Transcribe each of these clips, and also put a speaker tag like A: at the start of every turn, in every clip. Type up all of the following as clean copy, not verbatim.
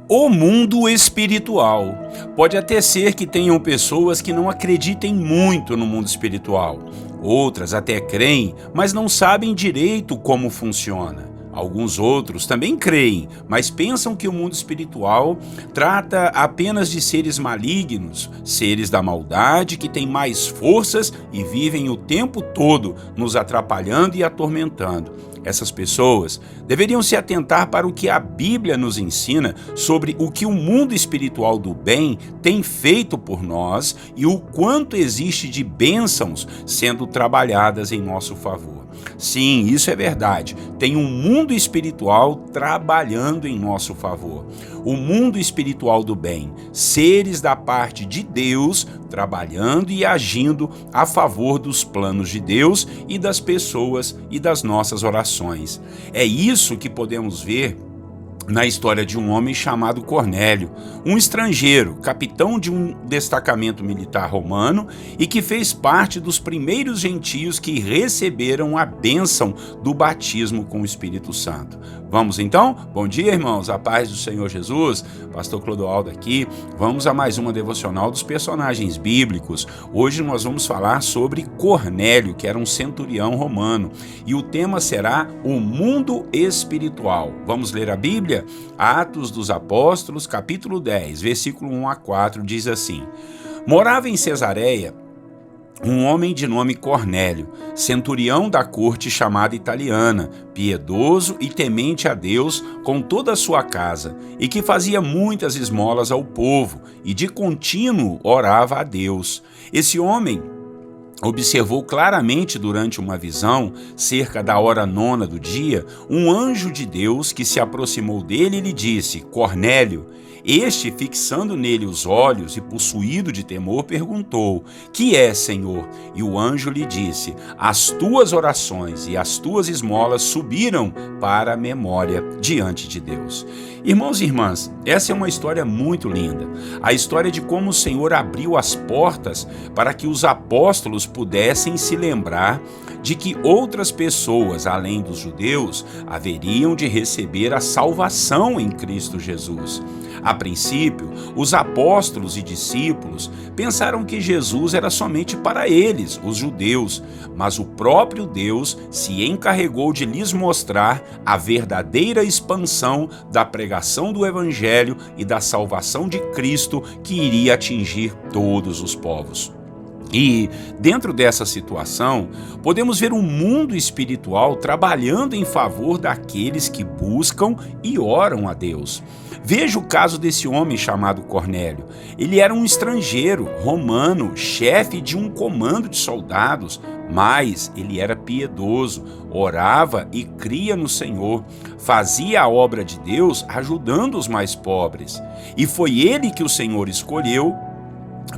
A: O mundo espiritual. Pode até ser que tenham pessoas que não acreditem muito no mundo espiritual. Outras até creem, mas não sabem direito como funciona. Alguns outros também creem, mas pensam que o mundo espiritual trata apenas de seres malignos, seres da maldade que têm mais forças e vivem o tempo todo nos atrapalhando e atormentando. Essas pessoas deveriam se atentar para o que a Bíblia nos ensina sobre o que o mundo espiritual do bem tem feito por nós e o quanto existe de bênçãos sendo trabalhadas em nosso favor. Sim, isso é verdade. Tem um mundo espiritual trabalhando em nosso favor. O mundo espiritual do bem, seres da parte de Deus trabalhando e agindo a favor dos planos de Deus e das pessoas e das nossas orações. É isso que podemos ver na história de um homem chamado Cornélio, um estrangeiro, capitão de um destacamento militar romano e que fez parte dos primeiros gentios que receberam a bênção do batismo com o Espírito Santo. Vamos então? Bom dia, irmãos, a paz do Senhor Jesus, pastor Clodoaldo aqui. Vamos a mais uma devocional dos personagens bíblicos. Hoje nós vamos falar sobre Cornélio, que era um centurião romano, e o tema será o mundo espiritual. Vamos ler a Bíblia? Atos dos Apóstolos, capítulo 10, versículo 1 a 4, diz assim: Morava em Cesareia um homem de nome Cornélio, centurião da corte chamada italiana, piedoso e temente a Deus com toda a sua casa, e que fazia muitas esmolas ao povo, e de contínuo orava a Deus. Esse homem observou claramente durante uma visão, cerca da hora 9ª do dia, um anjo de Deus que se aproximou dele e lhe disse: Cornélio. Este, fixando nele os olhos e possuído de temor, perguntou: Que é, Senhor? E o anjo lhe disse: As tuas orações e as tuas esmolas subiram para a memória diante de Deus. Irmãos e irmãs, essa é uma história muito linda. A história de como o Senhor abriu as portas para que os apóstolos pudessem se lembrar de que outras pessoas, além dos judeus, haveriam de receber a salvação em Cristo Jesus. A princípio, os apóstolos e discípulos pensaram que Jesus era somente para eles, os judeus, mas o próprio Deus se encarregou de lhes mostrar a verdadeira expansão da pregação do Evangelho e da salvação de Cristo que iria atingir todos os povos. E, dentro dessa situação, podemos ver um mundo espiritual trabalhando em favor daqueles que buscam e oram a Deus. Veja o caso desse homem chamado Cornélio. Ele era um estrangeiro, romano, chefe de um comando de soldados, mas ele era piedoso, orava e cria no Senhor, fazia a obra de Deus ajudando os mais pobres. E foi ele que o Senhor escolheu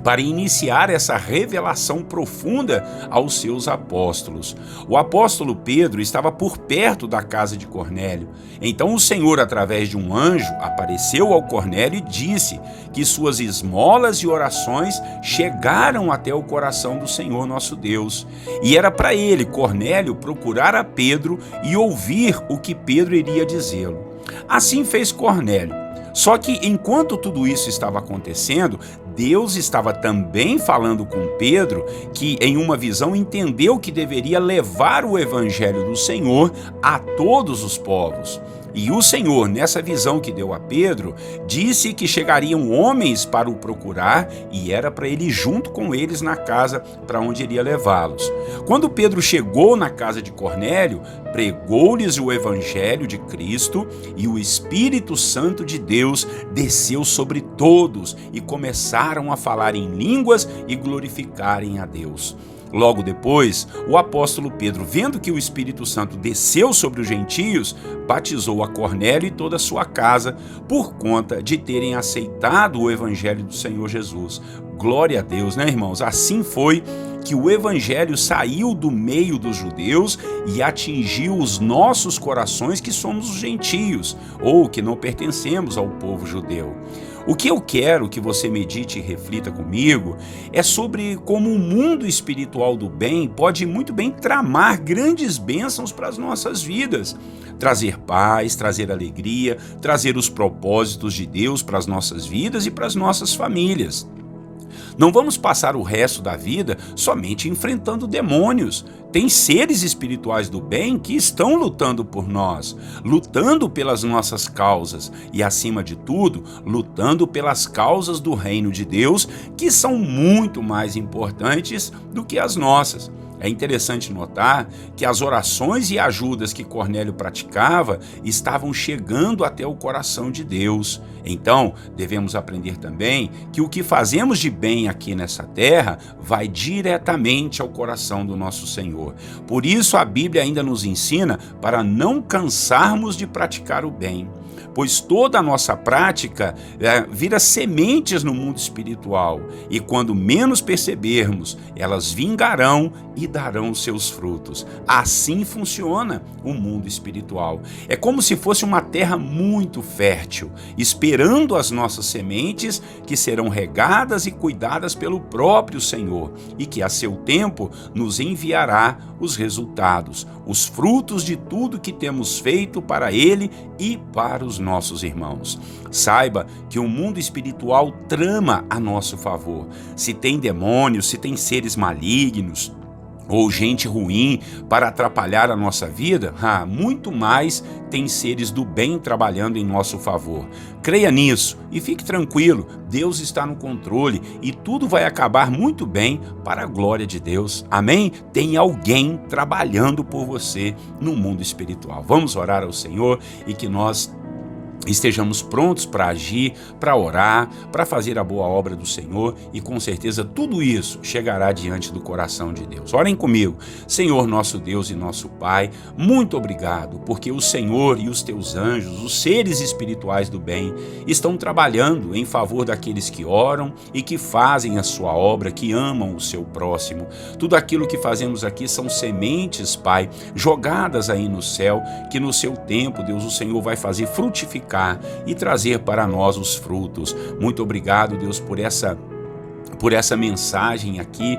A: para iniciar essa revelação profunda aos seus apóstolos. O apóstolo Pedro estava por perto da casa de Cornélio. Então o Senhor, através de um anjo, apareceu ao Cornélio e disse que suas esmolas e orações chegaram até o coração do Senhor nosso Deus. E era para ele, Cornélio, procurar a Pedro e ouvir o que Pedro iria dizê-lo. Assim fez Cornélio. Só que enquanto tudo isso estava acontecendo, Deus estava também falando com Pedro, que em uma visão entendeu que deveria levar o evangelho do Senhor a todos os povos. E o Senhor, nessa visão que deu a Pedro, disse que chegariam homens para o procurar e era para ele ir junto com eles na casa para onde iria levá-los. Quando Pedro chegou na casa de Cornélio, pregou-lhes o evangelho de Cristo e o Espírito Santo de Deus desceu sobre todos e começaram a falar em línguas e glorificarem a Deus. Logo depois, o apóstolo Pedro, vendo que o Espírito Santo desceu sobre os gentios, batizou a Cornélio e toda a sua casa por conta de terem aceitado o evangelho do Senhor Jesus. Glória a Deus, né, irmãos? Assim foi que o evangelho saiu do meio dos judeus e atingiu os nossos corações, que somos os gentios, ou que não pertencemos ao povo judeu. O que eu quero que você medite e reflita comigo é sobre como o mundo espiritual do bem pode muito bem tramar grandes bênçãos para as nossas vidas, trazer paz, trazer alegria, trazer os propósitos de Deus para as nossas vidas e para as nossas famílias. Não vamos passar o resto da vida somente enfrentando demônios. Tem seres espirituais do bem que estão lutando por nós, lutando pelas nossas causas e, acima de tudo, lutando pelas causas do reino de Deus, que são muito mais importantes do que as nossas. É interessante notar que as orações e ajudas que Cornélio praticava estavam chegando até o coração de Deus. Então, devemos aprender também que o que fazemos de bem aqui nessa terra vai diretamente ao coração do nosso Senhor. Por isso, a Bíblia ainda nos ensina para não cansarmos de praticar o bem, pois toda a nossa prática vira sementes no mundo espiritual, e quando menos percebermos, elas vingarão e darão seus frutos. Assim funciona o mundo espiritual. É como se fosse uma terra muito fértil, esperando as nossas sementes, que serão regadas e cuidadas pelo próprio Senhor, e que a seu tempo nos enviará os resultados, os frutos de tudo que temos feito para Ele e para os nossos irmãos. Saiba que o mundo espiritual trama a nosso favor. Se tem demônios, se tem seres malignos ou gente ruim para atrapalhar a nossa vida, muito mais tem seres do bem trabalhando em nosso favor. Creia nisso e fique tranquilo, Deus está no controle e tudo vai acabar muito bem para a glória de Deus. Amém? Tem alguém trabalhando por você no mundo espiritual. Vamos orar ao Senhor e que nós estejamos prontos para agir, para orar, para fazer a boa obra do Senhor, e com certeza tudo isso chegará diante do coração de Deus. Orem comigo. Senhor, nosso Deus e nosso Pai, muito obrigado, porque o Senhor e os teus anjos, os seres espirituais do bem, estão trabalhando em favor daqueles que oram e que fazem a sua obra, que amam o seu próximo. Tudo aquilo que fazemos aqui são sementes, Pai, jogadas aí no céu, que no seu tempo, Deus, o Senhor vai fazer frutificar e trazer para nós os frutos. Muito obrigado, Deus, por essa mensagem aqui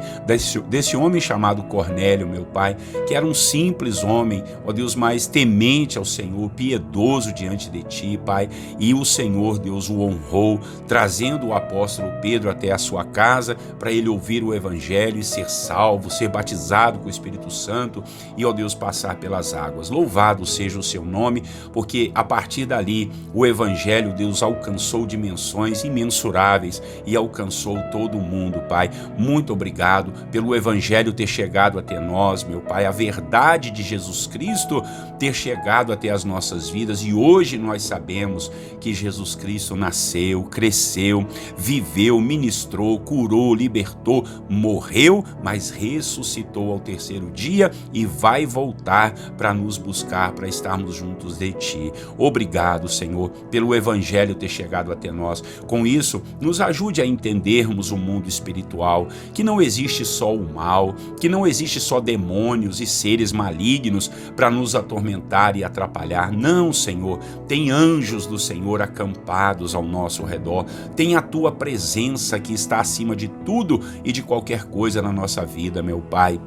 A: desse homem chamado Cornélio, meu Pai, que era um simples homem, ó Deus, mas temente ao Senhor, piedoso diante de Ti, Pai, e o Senhor, Deus, o honrou, trazendo o apóstolo Pedro até a sua casa, para ele ouvir o Evangelho e ser salvo, ser batizado com o Espírito Santo e, ó Deus, passar pelas águas. Louvado seja o Seu nome, porque a partir dali o Evangelho, Deus, alcançou dimensões imensuráveis e alcançou todo o mundo, Pai. Muito obrigado pelo Evangelho ter chegado até nós, meu Pai, a verdade de Jesus Cristo ter chegado até as nossas vidas, e hoje nós sabemos que Jesus Cristo nasceu, cresceu, viveu, ministrou, curou, libertou, morreu, mas ressuscitou ao terceiro dia e vai voltar para nos buscar, para estarmos juntos de Ti. Obrigado, Senhor, pelo Evangelho ter chegado até nós. Com isso, nos ajude a entendermos o mundo espiritual, que não existe só o mal, que não existe só demônios e seres malignos para nos atormentar e atrapalhar. Não, Senhor, tem anjos do Senhor acampados ao nosso redor, tem a Tua presença que está acima de tudo e de qualquer coisa na nossa vida, meu Pai.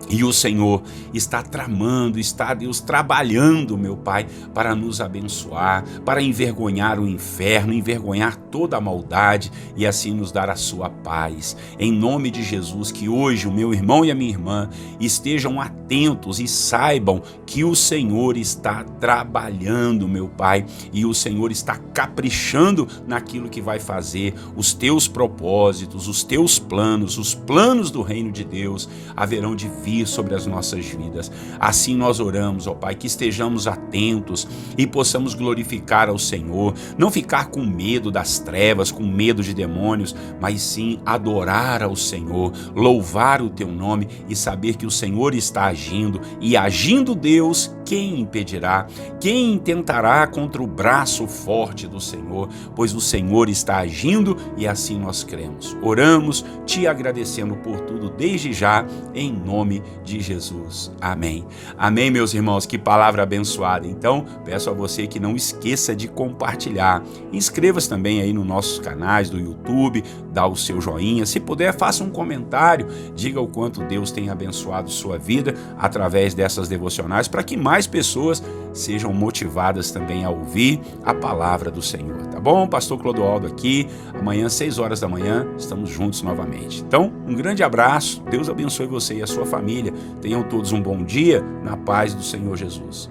A: E o Senhor está tramando, está, Deus, trabalhando, meu Pai, para nos abençoar, para envergonhar o inferno, envergonhar toda a maldade e assim nos dar a sua paz. Em nome de Jesus, que hoje o meu irmão e a minha irmã estejam atentos e saibam que o Senhor está trabalhando, meu Pai, e o Senhor está caprichando naquilo que vai fazer. Os teus propósitos, os teus planos, os planos do reino de Deus haverão de vir vir sobre as nossas vidas. Assim nós oramos, ó Pai, que estejamos atentos e possamos glorificar ao Senhor, não ficar com medo das trevas, com medo de demônios, mas sim adorar ao Senhor, louvar o teu nome e saber que o Senhor está agindo, e agindo Deus, quem impedirá? Quem intentará contra o braço forte do Senhor? Pois o Senhor está agindo e assim nós cremos. Oramos, te agradecendo por tudo desde já, em nome de Jesus. Amém. Amém, meus irmãos, que palavra abençoada. Então, peço a você que não esqueça de compartilhar. Inscreva-se também aí nos nossos canais do YouTube, dá o seu joinha. Se puder, faça um comentário, diga o quanto Deus tem abençoado sua vida através dessas devocionais, para que mais pessoas sejam motivadas também a ouvir a palavra do Senhor, tá bom? Pastor Clodoaldo aqui, amanhã 6 horas da manhã, estamos juntos novamente. Então, um grande abraço, Deus abençoe você e a sua família, tenham todos um bom dia, na paz do Senhor Jesus.